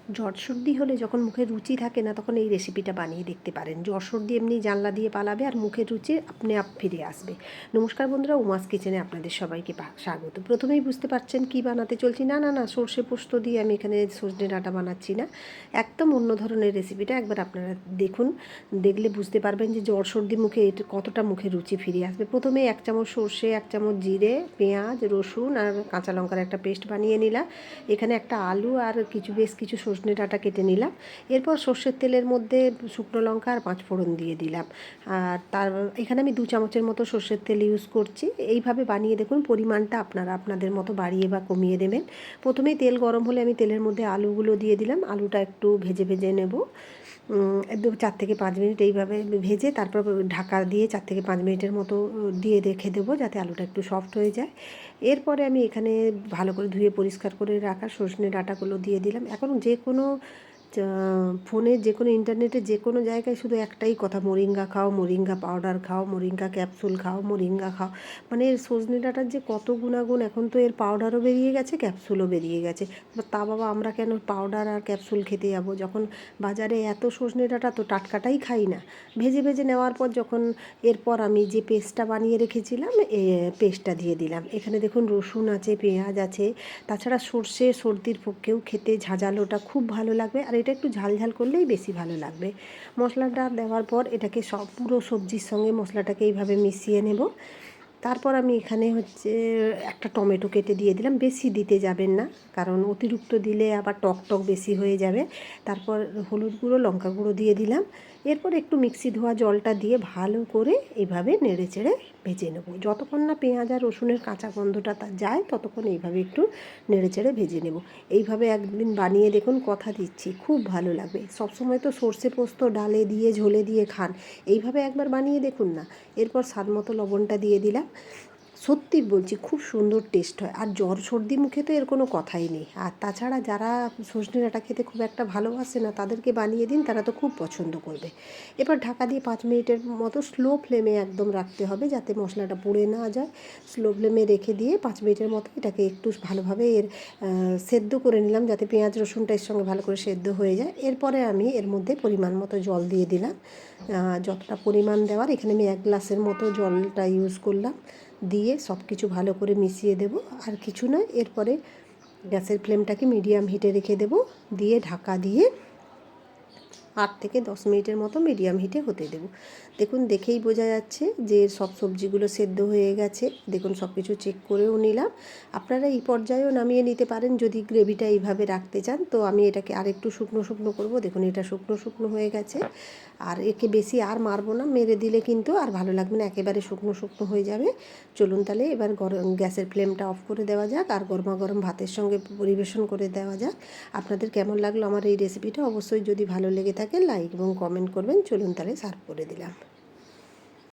জ্বর সর্দি হলে যখন মুখে রুচি থাকে না তখন এই রেসিপিটা বানিয়ে দেখতে পারেন। জ্বর সর্দি এমনি জানলা দিয়ে পালাবে আর মুখের রুচি আপনি আপ ফিরে আসবে। নমস্কার বন্ধুরা, উমাস কিচেনে আপনাদের সবাইকে স্বাগত। প্রথমেই বুঝতে পারছেন কি বানাতে চলছি। না সর্ষে পোস্ত দিয়ে আমি এখানে সজনে ডাঁটা বানাচ্ছি না, একদম অন্য ধরনের রেসিপিটা। একবার আপনারা দেখুন, দেখলে বুঝতে পারবেন যে জ্বর সর্দি মুখে কতটা মুখে রুচি ফিরে আসবে। প্রথমে 1 চামচ সর্ষে, 1 চামচ জিরে, পেঁয়াজ, রসুন আর কাঁচা লঙ্কার একটা পেস্ট বানিয়ে নিলাম। এখানে একটা আলু আর বেশ কিছু সজনে ডাঁটা কেটে নিলাম। এরপর সর্ষের তেলের মধ্যে শুকনো লঙ্কা আর 5 ফোড়ন দিয়ে দিলাম। আর এখানে আমি 2 চামচের মতো সর্ষের তেল ইউজ করছি। এইভাবে বানিয়ে দেখুন, পরিমাণটা আপনারা আপনাদের মতো বাড়িয়ে বা কমিয়ে দেবেন। প্রথমেই তেল গরম হলে আমি তেলের মধ্যে আলুগুলো দিয়ে দিলাম। আলুটা একটু ভেজে নেব, একদম 4 থেকে 5 মিনিট এইভাবে ভেজে তারপর ঢাকা দিয়ে 4 থেকে 5 মিনিটের মতো দিয়ে রেখে দেবো, যাতে আলুটা একটু সফট হয়ে যায়। এরপরে আমি এখানে ভালো করে ধুয়ে পরিষ্কার করে রাখা সজনে ডাঁটাগুলো দিয়ে দিলাম। এখন যে কোনো ফোনে, যে কোনো ইন্টারনেটে, যে কোনো জায়গায় শুধু একটাই কথা, মোরিঙ্গা খাও, মোরিঙ্গা পাউডার খাও, মোরিঙ্গা ক্যাপসুল খাও, মোরিঙ্গা খাও। মানে এর সজনে ডাঁটার যে কত গুণাগুণ, এখন তো এর পাউডারও বেরিয়ে গেছে, ক্যাপসুলও বেরিয়ে গেছে। তা বাবা, আমরা কেন পাউডার আর ক্যাপসুল খেতে যাবো, যখন বাজারে এত সজনে ডাঁটা তো টাটকাটাই খাই না। ভেজে নেওয়ার পর যখন এরপর আমি যে পেস্টটা বানিয়ে রেখেছিলাম, পেস্টটা দিয়ে দিলাম। এখানে দেখুন রসুন আছে, পেঁয়াজ আছে, তাছাড়া সর্ষে সর্দির পক্ষেও খেতে ঝাঁঝালোটা খুব ভালো লাগবে, আর এটা একটু ঝাল করলেই বেশি ভালো লাগবে। মশলাটা দেওয়ার পর এটাকে পুরো সবজির সঙ্গে মশলাটাকে এইভাবে মিশিয়ে নেব। তারপর আমি এখানে একটা টমেটো কেটে দিয়ে দিলাম। বেশি দিতে যাবেন না, কারণ অতিরিক্ত দিলে আবার টক বেশি হয়ে যাবে। তারপর হলুদ গুঁড়ো, লঙ্কা গুঁড়ো দিয়ে দিলাম। এরপর একটু মিক্সি ধোয়া জলটা দিয়ে ভালো করে এইভাবে নেড়েচেড়ে ভেজে নেব। যতক্ষণ না পেঁয়াজ আর রসুনের কাঁচা গন্ধটা যায় ততক্ষণ এইভাবে একটু নেড়েচেড়ে ভেজে নেব। এইভাবে একদিন বানিয়ে দেখুন, কথা দিচ্ছি খুব ভালো লাগবে। সবসময় তো সর্ষে পোস্ত ডালে দিয়ে ঝোলে দিয়ে খান, এইভাবে একবার বানিয়ে দেখুন না। এরপর স্বাদ মতো লবণটা দিয়ে দিলাম। সত্যি বলছি, খুব সুন্দর টেস্ট হয়। আর জ্বর সর্দি মুখে তো এর কোনো কথাই নেই। আর তাছাড়া যারা সজনে ডাঁটা খেতে খুব একটা ভালোবাসে না, তাদেরকে বানিয়ে দিন, তারা তো খুব পছন্দ করবে। এবার ঢাকা দিয়ে 5 মিনিটের মতো স্লো ফ্লেমে একদম রাখতে হবে, যাতে মশলাটা পুড়ে না যায়। স্লো ফ্লেমে রেখে দিয়ে 5 মিনিটের মতো এটাকে একটু ভালোভাবে সেদ্ধ করে নিলাম, যাতে পেঁয়াজ রসুনটা এর সঙ্গে ভালো করে সেদ্ধ হয়ে যায়। এরপরে আমি এর মধ্যে পরিমাণ মতো জল দিয়ে দিলাম। যতটা পরিমাণ দেওয়ার, এখানে আমি 1 গ্লাসের মতো জলটা ইউজ করলাম। দিয়ে সব কিছু ভালো করে মিশিয়ে দেব, আর কিছু নয়। এরপরে গ্যাসের ফ্লেমটাকে মিডিয়াম হিটে রেখে দেব, দিয়ে ঢাকা দিয়ে 8 থেকে 10 মিনিটের মতো মিডিয়াম হিটে হতে দেব। দেখুন, দেখেই বোঝা যাচ্ছে যে সব সবজিগুলো সেদ্ধ হয়ে গেছে। দেখুন, সব কিছু চেক করেও নিলাম। আপনারা এই পর্যায়েও নামিয়ে নিতে পারেন যদি গ্রেভিটা এইভাবে রাখতে চান। তো আমি এটাকে আরেকটু শুকনো করব। দেখুন, এটা শুকনো হয়ে গেছে। আর একে বেশি আর মারবো না, মেরে দিলে কিন্তু আর ভালো লাগবে না, একেবারে শুকনো হয়ে যাবে। চলুন তাহলে এবার গ্যাসের ফ্লেমটা অফ করে দেওয়া যাক, আর গরম ভাতের সঙ্গে পরিবেশন করে দেওয়া যাক। আপনাদের কেমন লাগলো আমার এই রেসিপিটা, অবশ্যই যদি ভালো লেগে থাকে লাইক এবং কমেন্ট করবেন। চলুন তাহলে সার্ভ করে দিলাম।